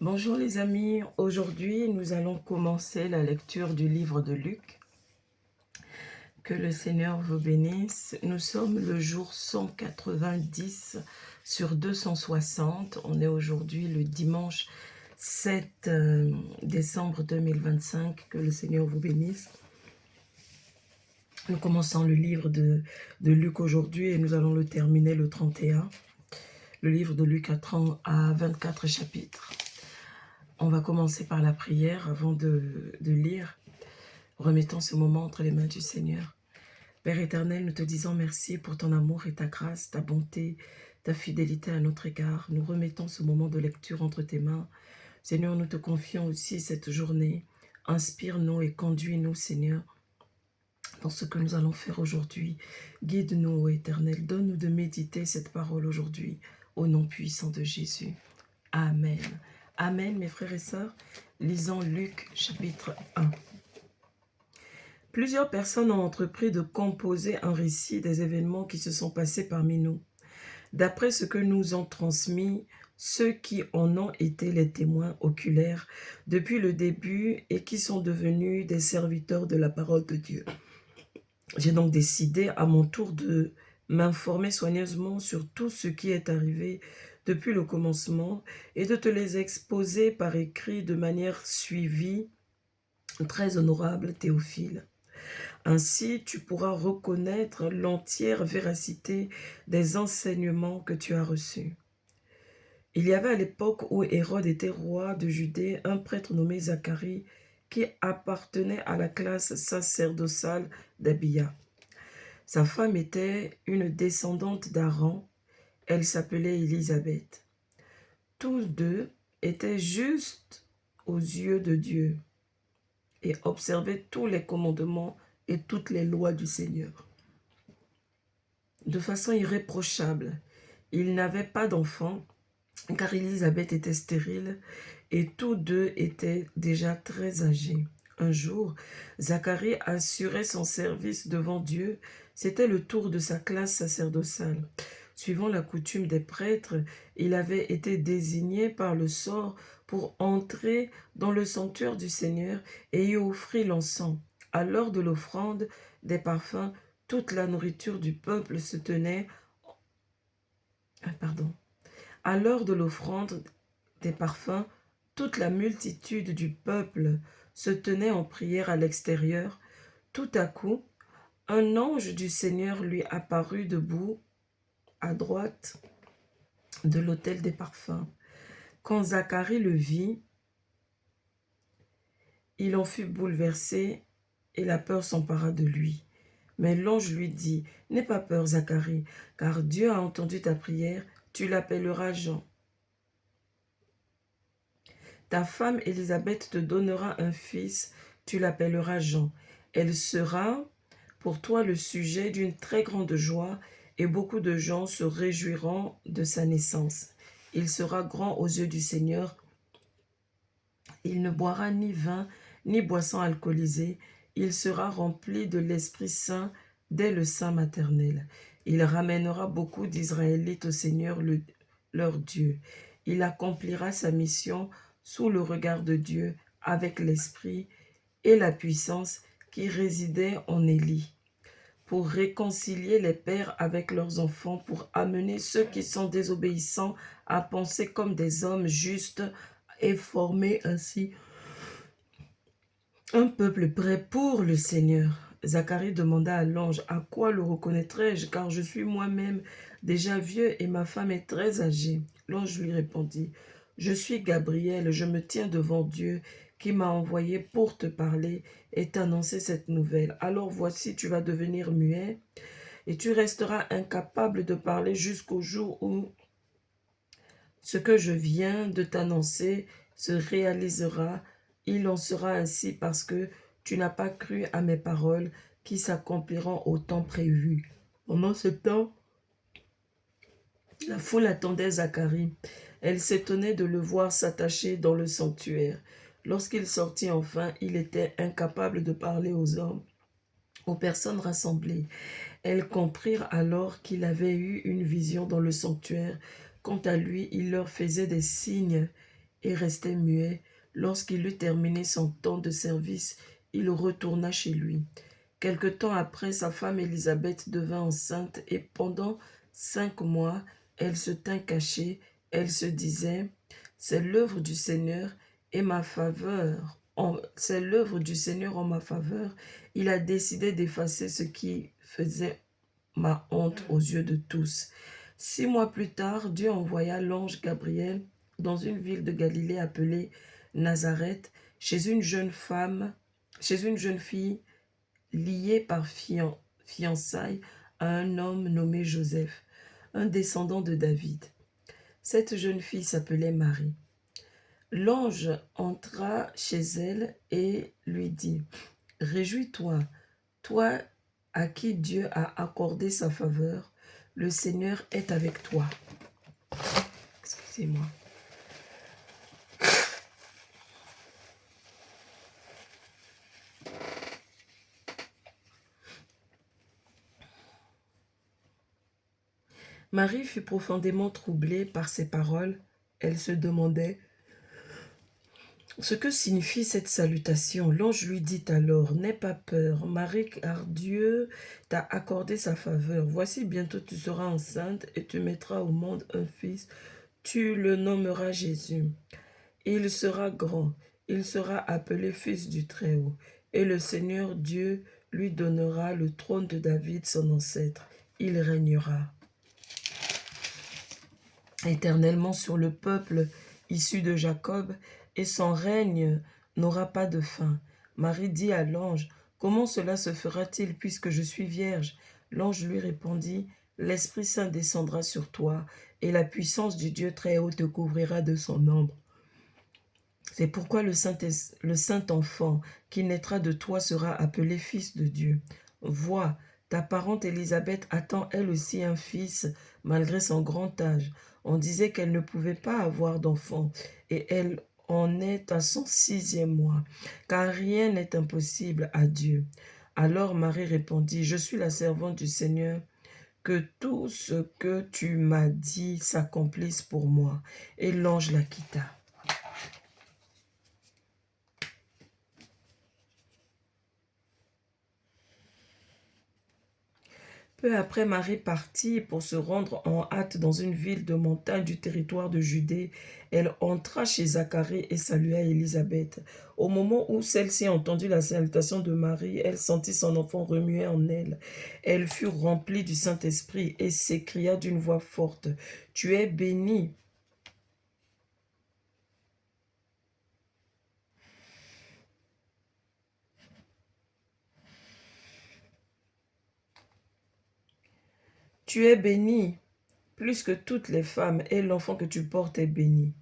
Bonjour les amis, aujourd'hui nous allons commencer la lecture du livre de Luc. Que le Seigneur vous bénisse. Nous sommes le jour 190 sur 260. On est aujourd'hui le dimanche 7 décembre 2025. Que le Seigneur vous bénisse. Nous commençons le livre de Luc aujourd'hui et nous allons le terminer le 31. Le livre de Luc a 24 chapitres. On va commencer par la prière avant de lire. Remettons ce moment entre les mains du Seigneur. Père éternel, nous te disons merci pour ton amour et ta grâce, ta bonté, ta fidélité à notre égard. Nous remettons ce moment de lecture entre tes mains. Seigneur, nous te confions aussi cette journée. Inspire-nous et conduis-nous, Seigneur, dans ce que nous allons faire aujourd'hui. Guide-nous, ô Éternel. Donne-nous de méditer cette parole aujourd'hui, au nom puissant de Jésus. Amen. Amen, mes frères et sœurs. Lisons Luc, chapitre 1. Plusieurs personnes ont entrepris de composer un récit des événements qui se sont passés parmi nous. D'après ce que nous ont transmis ceux qui en ont été les témoins oculaires depuis le début et qui sont devenus des serviteurs de la parole de Dieu. J'ai donc décidé à mon tour de m'informer soigneusement sur tout ce qui est arrivé depuis le commencement et de te les exposer par écrit de manière suivie, très honorable Théophile. Ainsi, tu pourras reconnaître l'entière véracité des enseignements que tu as reçus. Il y avait à l'époque où Hérode était roi de Judée un prêtre nommé Zacharie qui appartenait à la classe sacerdotale d'Abia. Sa femme était une descendante d'Aaron, elle s'appelait Élisabeth. Tous deux étaient justes aux yeux de Dieu et observaient tous les commandements et toutes les lois du Seigneur. De façon irréprochable, ils n'avaient pas d'enfants, car Élisabeth était stérile, et tous deux étaient déjà très âgés. Un jour, Zacharie assurait son service devant Dieu. C'était le tour de sa classe sacerdotale. Suivant la coutume des prêtres, il avait été désigné par le sort pour entrer dans le sanctuaire du Seigneur et y offrir l'encens. À l'heure de l'offrande des parfums, toute la nourriture du peuple se tenait... À l'heure de l'offrande des parfums, toute la multitude du peuple se tenait en prière à l'extérieur. Tout à coup, un ange du Seigneur lui apparut debout à droite de l'autel des parfums. Quand Zacharie le vit, il en fut bouleversé et la peur s'empara de lui. Mais l'ange lui dit, « N'aie pas peur, Zacharie, car Dieu a entendu ta prière, tu l'appelleras Jean. Ta femme Élisabeth te donnera un fils, tu l'appelleras Jean. Elle sera pour toi le sujet d'une très grande joie, et beaucoup de gens se réjouiront de sa naissance. Il sera grand aux yeux du Seigneur. Il ne boira ni vin, ni boisson alcoolisée. Il sera rempli de l'Esprit Saint dès le sein maternel. Il ramènera beaucoup d'Israélites au Seigneur, leur Dieu. Il accomplira sa mission sous le regard de Dieu avec l'Esprit et la puissance qui résidait en Élie, pour réconcilier les pères avec leurs enfants, pour amener ceux qui sont désobéissants à penser comme des hommes justes et former ainsi un peuple prêt pour le Seigneur. Zacharie demanda à l'ange, « À quoi le reconnaîtrai-je, car je suis moi-même déjà vieux et ma femme est très âgée. » L'ange lui répondit, « Je suis Gabriel, je me tiens devant Dieu qui m'a envoyé pour te parler et t'annoncer cette nouvelle. Alors voici, tu vas devenir muet et tu resteras incapable de parler jusqu'au jour où ce que je viens de t'annoncer se réalisera. Il en sera ainsi parce que tu n'as pas cru à mes paroles qui s'accompliront au temps prévu. » Pendant ce temps, la foule attendait Zacharie. Elle s'étonnait de le voir s'attacher dans le sanctuaire. Lorsqu'il sortit enfin, il était incapable de parler aux hommes, aux personnes rassemblées. Elles comprirent alors qu'il avait eu une vision dans le sanctuaire. Quant à lui, il leur faisait des signes et restait muet. Lorsqu'il eut terminé son temps de service, il retourna chez lui. Quelque temps après, sa femme Élisabeth devint enceinte et pendant 5 mois, elle se tint cachée. Elle se disait, c'est l'œuvre du Seigneur et ma faveur. C'est l'œuvre du Seigneur en ma faveur. Il a décidé d'effacer ce qui faisait ma honte aux yeux de tous. 6 mois plus tard, Dieu envoya l'ange Gabriel dans une ville de Galilée appelée Nazareth, chez une jeune fille liée par fiançailles à un homme nommé Joseph, un descendant de David. Cette jeune fille s'appelait Marie. L'ange entra chez elle et lui dit, « Réjouis-toi, toi à qui Dieu a accordé sa faveur, le Seigneur est avec toi. » Excusez-moi. Marie fut profondément troublée par ces paroles. Elle se demandait ce que signifie cette salutation. L'ange lui dit alors, « N'aie pas peur, Marie, car Dieu t'a accordé sa faveur. Voici, bientôt tu seras enceinte et tu mettras au monde un fils. Tu le nommeras Jésus. Il sera grand, il sera appelé fils du Très-Haut. Et le Seigneur Dieu lui donnera le trône de David, son ancêtre. Il régnera éternellement sur le peuple issu de Jacob, et son règne n'aura pas de fin. » Marie dit à l'ange, « Comment cela se fera-t-il puisque je suis vierge ?» L'ange lui répondit, « L'Esprit Saint descendra sur toi, et la puissance du Dieu Très-Haut te couvrira de son ombre. C'est pourquoi le saint enfant qui naîtra de toi sera appelé fils de Dieu. Vois, ta parente Élisabeth attend elle aussi un fils, malgré son grand âge. On disait qu'elle ne pouvait pas avoir d'enfant, et elle en est à son 6e mois, car rien n'est impossible à Dieu. » Alors Marie répondit, « Je suis la servante du Seigneur, que tout ce que tu m'as dit s'accomplisse pour moi. » Et l'ange la quitta. Peu après, Marie partit pour se rendre en hâte dans une ville de montagne du territoire de Judée. Elle entra chez Zacharie et salua Élisabeth. Au moment où celle-ci entendit la salutation de Marie, elle sentit son enfant remuer en elle. Elle fut remplie du Saint-Esprit et s'écria d'une voix forte, « Tu es bénie. Tu es bénie plus que toutes les femmes, et l'enfant que tu portes est béni.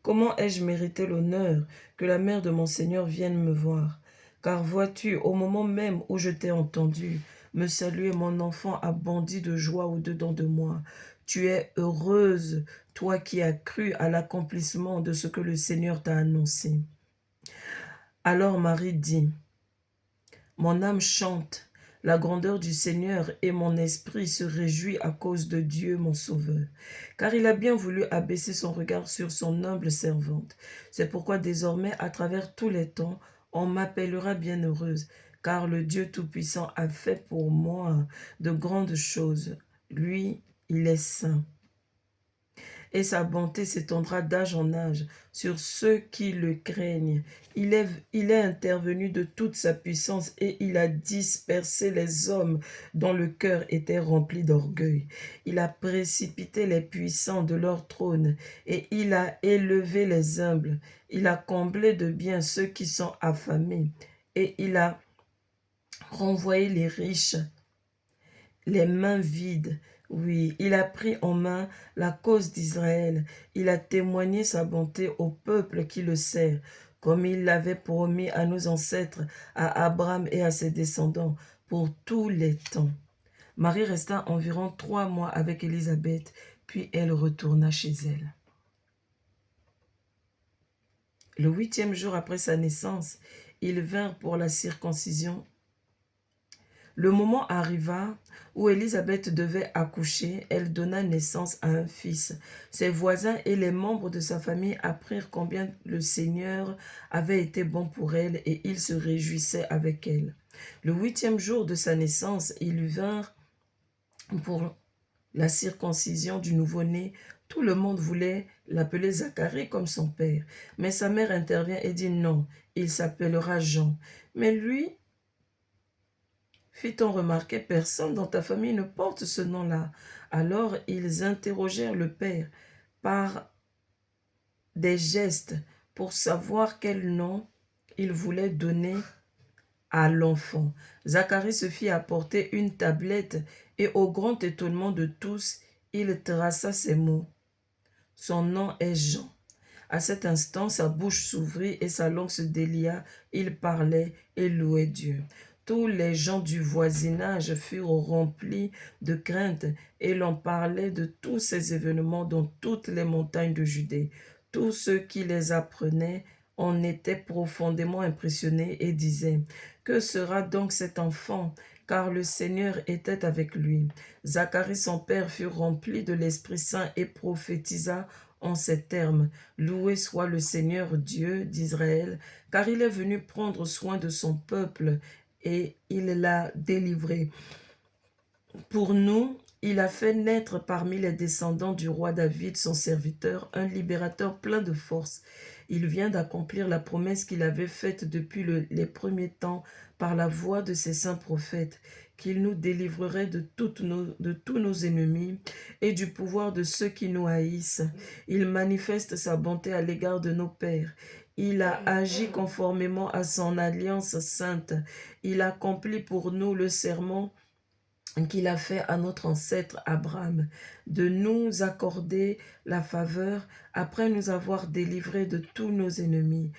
Comment ai-je mérité l'honneur que la mère de mon Seigneur vienne me voir? Car vois-tu, au moment même où je t'ai entendu me saluer, mon enfant a bondi de joie au-dedans de moi. Tu es heureuse, toi qui as cru à l'accomplissement de ce que le Seigneur t'a annoncé. » Alors Marie dit, « Mon âme chante la grandeur du Seigneur et mon esprit se réjouit à cause de Dieu mon Sauveur, car il a bien voulu abaisser son regard sur son humble servante. C'est pourquoi désormais, à travers tous les temps, on m'appellera bienheureuse, car le Dieu Tout-Puissant a fait pour moi de grandes choses. Lui, il est saint. Et sa bonté s'étendra d'âge en âge sur ceux qui le craignent. Il est intervenu de toute sa puissance et il a dispersé les hommes dont le cœur était rempli d'orgueil. Il a précipité les puissants de leur trône et il a élevé les humbles. Il a comblé de bien ceux qui sont affamés et il a renvoyé les riches les mains vides. Oui, il a pris en main la cause d'Israël. Il a témoigné sa bonté au peuple qui le sert, comme il l'avait promis à nos ancêtres, à Abraham et à ses descendants, pour tous les temps. Marie resta environ 3 mois avec Élisabeth, puis elle retourna chez elle. Le 8e jour après sa naissance, ils vinrent pour la circoncision. Le moment arriva où Élisabeth devait accoucher. Elle donna naissance à un fils. Ses voisins et les membres de sa famille apprirent combien le Seigneur avait été bon pour elle et ils se réjouissaient avec elle. Le 8e jour de sa naissance, ils vinrent pour la circoncision du nouveau-né. Tout le monde voulait l'appeler Zacharie comme son père. Mais sa mère intervient et dit non, il s'appellera Jean. Mais lui, fit-on remarquer, personne dans ta famille ne porte ce nom-là. Alors ils interrogèrent le père par des gestes pour savoir quel nom il voulait donner à l'enfant. Zacharie se fit apporter une tablette et au grand étonnement de tous, il traça ces mots. Son nom est Jean. À cet instant, sa bouche s'ouvrit et sa langue se délia. Il parlait et louait Dieu. Tous les gens du voisinage furent remplis de crainte et l'on parlait de tous ces événements dans toutes les montagnes de Judée. Tous ceux qui les apprenaient en étaient profondément impressionnés et disaient, « Que sera donc cet enfant ?» Car le Seigneur était avec lui. Zacharie, son père, fut rempli de l'Esprit Saint et prophétisa en ces termes. Loué soit le Seigneur Dieu d'Israël, car il est venu prendre soin de son peuple et il l'a délivré. Pour nous, il a fait naître parmi les descendants du roi David, son serviteur, un libérateur plein de force. Il vient d'accomplir la promesse qu'il avait faite depuis les premiers temps par la voix de ses saints prophètes, qu'il nous délivrerait de tous nos ennemis et du pouvoir de ceux qui nous haïssent. Il manifeste sa bonté à l'égard de nos pères. Il a agi conformément à son alliance sainte. Il accomplit pour nous le serment qu'il a fait à notre ancêtre Abraham, de nous accorder la faveur après nous avoir délivrés de tous nos ennemis,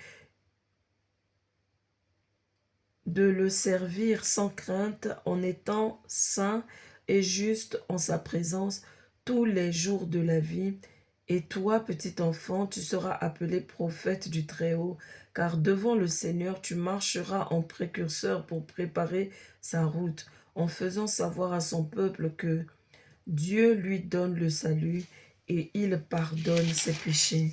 de le servir sans crainte en étant saint et juste en sa présence tous les jours de la vie. Et toi, petit enfant, tu seras appelé prophète du Très-Haut, car devant le Seigneur, tu marcheras en précurseur pour préparer sa route, en faisant savoir à son peuple que Dieu lui donne le salut et il pardonne ses péchés.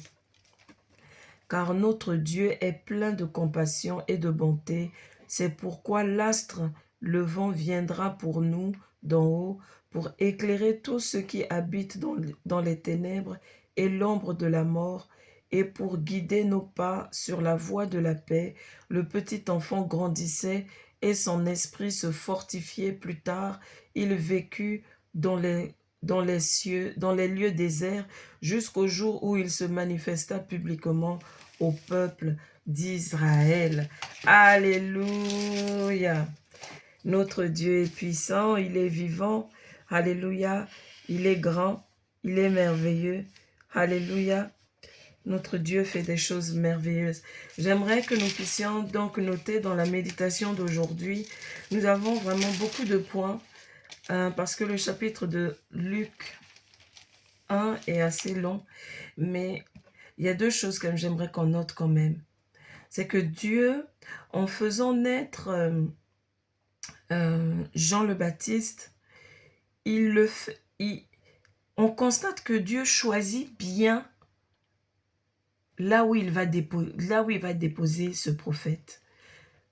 Car notre Dieu est plein de compassion et de bonté. C'est pourquoi l'astre levant viendra pour nous d'en haut, pour éclairer tous ceux qui habitent dans les ténèbres et l'ombre de la mort, et pour guider nos pas sur la voie de la paix. Le petit enfant grandissait et son esprit se fortifiait. Plus tard, il vécut dans les cieux, dans les lieux déserts, jusqu'au jour où il se manifesta publiquement au peuple d'Israël. Alléluia. Notre Dieu est puissant, il est vivant. Alléluia. Il est grand, il est merveilleux. Alléluia. Notre Dieu fait des choses merveilleuses. J'aimerais que nous puissions donc noter dans la méditation d'aujourd'hui, nous avons vraiment beaucoup de points, parce que le chapitre de Luc 1 est assez long, mais il y a deux choses que j'aimerais qu'on note quand même. C'est que Dieu, en faisant naître Jean le Baptiste, on constate que Dieu choisit bien là où il va déposer ce prophète,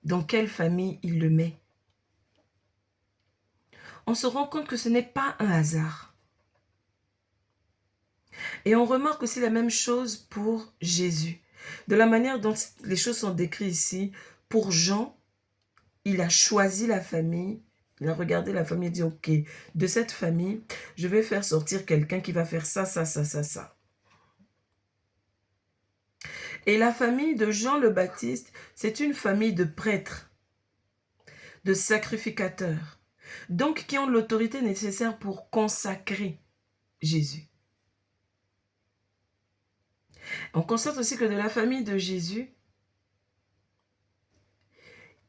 dans quelle famille il le met. On se rend compte que ce n'est pas un hasard. Et on remarque aussi la même chose pour Jésus. De la manière dont les choses sont décrites ici, pour Jean, il a choisi la famille, il a regardé la famille et dit, ok, de cette famille, je vais faire sortir quelqu'un qui va faire ça, ça, ça, ça, ça. Et la famille de Jean le Baptiste, c'est une famille de prêtres, de sacrificateurs, donc qui ont l'autorité nécessaire pour consacrer Jésus. On constate aussi que de la famille de Jésus,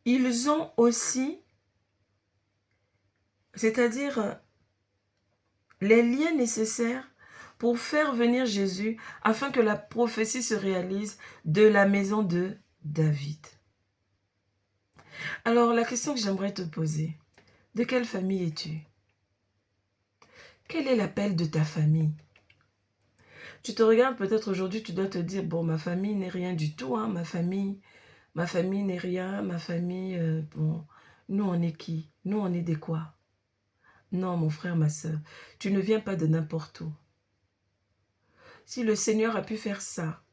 ils ont aussi, c'est-à-dire les liens nécessaires pour faire venir Jésus afin que la prophétie se réalise de la maison de David. Alors la question que j'aimerais te poser, De quelle famille es-tu? Quel est l'appel de ta famille? Tu te regardes peut-être aujourd'hui, tu dois te dire, bon, ma famille n'est rien du tout, hein, ma famille n'est rien, ma famille, bon, nous on est qui? Nous on est des quoi? Non, mon frère, ma sœur, tu ne viens pas de n'importe où. Si le Seigneur a pu faire ça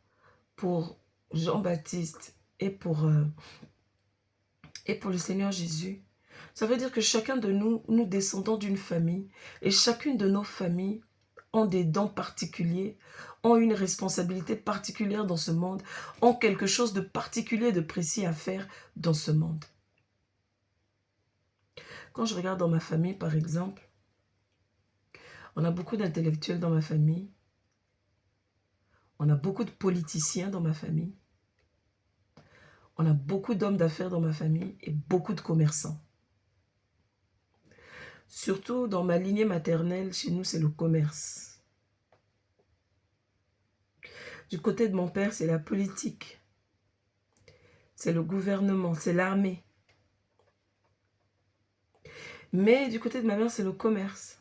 pour Jean-Baptiste et pour le Seigneur Jésus, ça veut dire que chacun de nous, nous descendons d'une famille et chacune de nos familles ont des dons particuliers, ont une responsabilité particulière dans ce monde, ont quelque chose de particulier, de précis à faire dans ce monde. Quand je regarde dans ma famille, par exemple, on a beaucoup d'intellectuels dans ma famille, on a beaucoup de politiciens dans ma famille, on a beaucoup d'hommes d'affaires dans ma famille et beaucoup de commerçants. Surtout dans ma lignée maternelle, chez nous, c'est le commerce. Du côté de mon père, c'est la politique, c'est le gouvernement, c'est l'armée. Mais du côté de ma mère, c'est le commerce.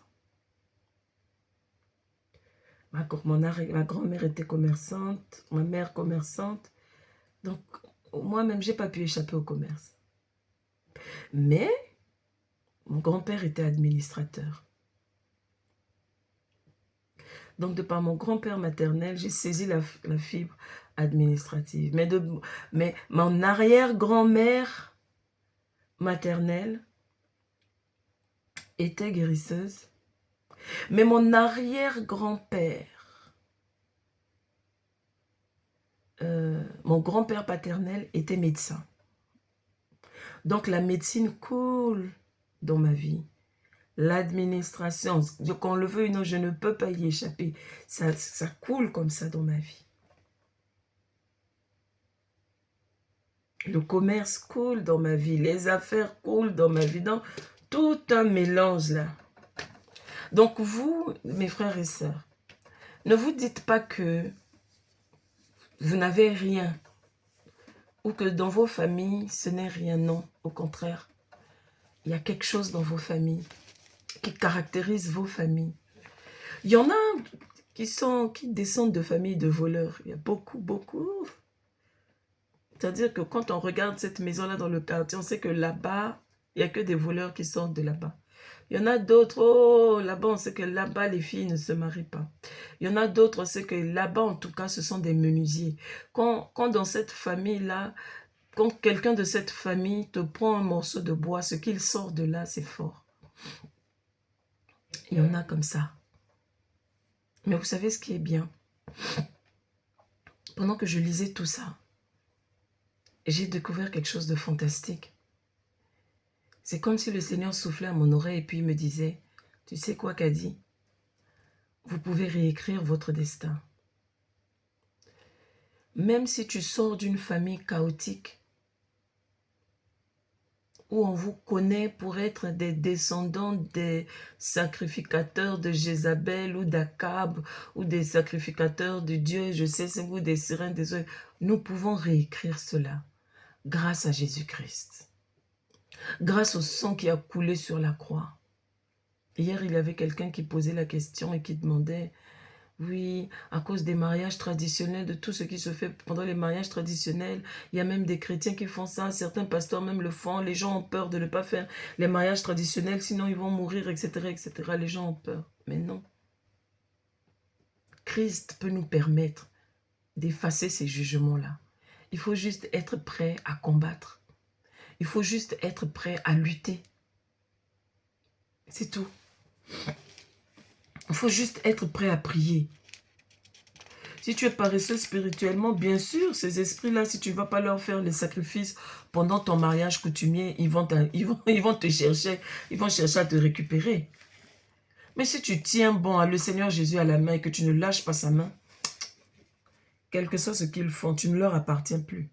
Ma grand-mère était commerçante, ma mère commerçante. Donc, moi-même, je n'ai pas pu échapper au commerce. Mais, mon grand-père était administrateur. Donc, de par mon grand-père maternel, j'ai saisi la fibre administrative. Mais mon arrière-grand-mère maternelle était guérisseuse. Mais mon arrière-grand-père, mon grand-père paternel était médecin. Donc, la médecine coule dans ma vie. L'administration, qu'on le veuille ou non, je ne peux pas y échapper. Ça coule comme ça dans ma vie. Le commerce coule dans ma vie. Les affaires coulent dans ma vie. Donc, tout un mélange là. Donc, vous, mes frères et sœurs, ne vous dites pas que vous n'avez rien ou que dans vos familles, ce n'est rien. Non, au contraire. Il y a quelque chose dans vos familles qui caractérise vos familles. Il y en a qui descendent de familles de voleurs. Il y a beaucoup, beaucoup. C'est-à-dire que quand on regarde cette maison-là dans le quartier, on sait que là-bas, il n'y a que des voleurs qui sortent de là-bas. Il y en a d'autres, oh, là-bas, on sait que là-bas, les filles ne se marient pas. Il y en a d'autres, on sait que là-bas, en tout cas, ce sont des menuisiers. Quand dans cette famille-là, quand quelqu'un de cette famille te prend un morceau de bois, ce qu'il sort de là, c'est fort. Il y en a comme ça. Mais vous savez ce qui est bien? Pendant que je lisais tout ça, j'ai découvert quelque chose de fantastique. C'est comme si le Seigneur soufflait à mon oreille et puis il me disait, tu sais quoi, Kadi? Vous pouvez réécrire votre destin. Même si tu sors d'une famille chaotique, où on vous connaît pour être des descendants des sacrificateurs de Jézabel ou d'Akab, ou des sacrificateurs de Dieu, je sais, c'est vous, des sirènes, des oeufs. Nous pouvons réécrire cela grâce à Jésus-Christ. Grâce au sang qui a coulé sur la croix. Hier, il y avait quelqu'un qui posait la question et qui demandait, oui, à cause des mariages traditionnels, de tout ce qui se fait pendant les mariages traditionnels, il y a même des chrétiens qui font ça, certains pasteurs même le font, les gens ont peur de ne pas faire les mariages traditionnels, sinon ils vont mourir, etc., etc. Les gens ont peur, mais non. Christ peut nous permettre d'effacer ces jugements-là. Il faut juste être prêt à combattre. Il faut juste être prêt à lutter. C'est tout. Il faut juste être prêt à prier. Si tu es paresseux spirituellement, bien sûr, ces esprits-là, si tu ne vas pas leur faire les sacrifices pendant ton mariage coutumier, ils vont te chercher, ils vont chercher à te récupérer. Mais si tu tiens bon à le Seigneur Jésus à la main et que tu ne lâches pas sa main, quel que soit ce qu'ils font, tu ne leur appartiens plus.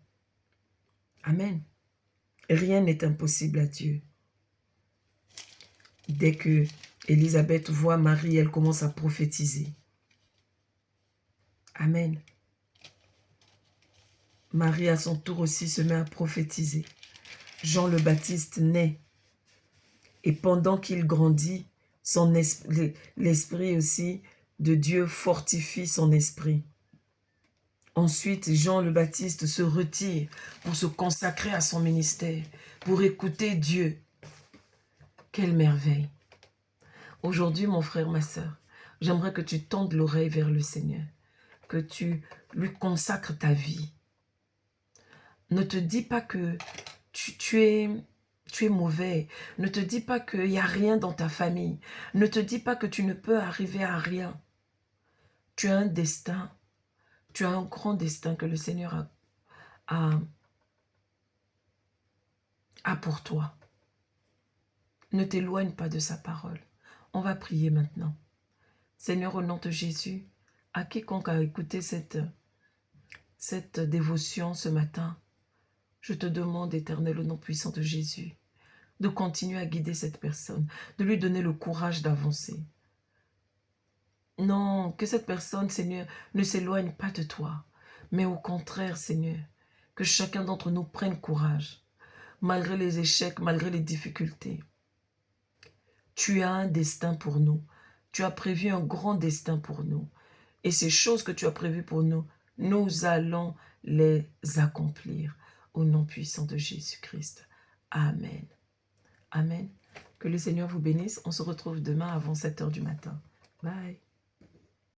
Amen. Rien n'est impossible à Dieu. Dès que Élisabeth voit Marie, elle commence à prophétiser. Amen. Marie, à son tour aussi, se met à prophétiser. Jean le Baptiste naît. Et pendant qu'il grandit, l'esprit aussi de Dieu fortifie son esprit. Ensuite, Jean le Baptiste se retire pour se consacrer à son ministère, pour écouter Dieu. Quelle merveille! Aujourd'hui, mon frère, ma sœur, j'aimerais que tu tendes l'oreille vers le Seigneur, que tu lui consacres ta vie. Ne te dis pas que tu es mauvais. Ne te dis pas qu'il n'y a rien dans ta famille. Ne te dis pas que tu ne peux arriver à rien. Tu as un destin. Tu as un grand destin que le Seigneur a pour toi. Ne t'éloigne pas de sa parole. On va prier maintenant. Seigneur, au nom de Jésus, à quiconque a écouté cette dévotion ce matin, je te demande, Éternel, au nom puissant de Jésus, de continuer à guider cette personne, de lui donner le courage d'avancer. Non, que cette personne, Seigneur, ne s'éloigne pas de toi, mais au contraire, Seigneur, que chacun d'entre nous prenne courage, malgré les échecs, malgré les difficultés. Tu as un destin pour nous. Tu as prévu un grand destin pour nous. Et ces choses que tu as prévues pour nous, nous allons les accomplir. Au nom puissant de Jésus-Christ. Amen. Amen. Que le Seigneur vous bénisse. On se retrouve demain avant 7 h du matin. Bye.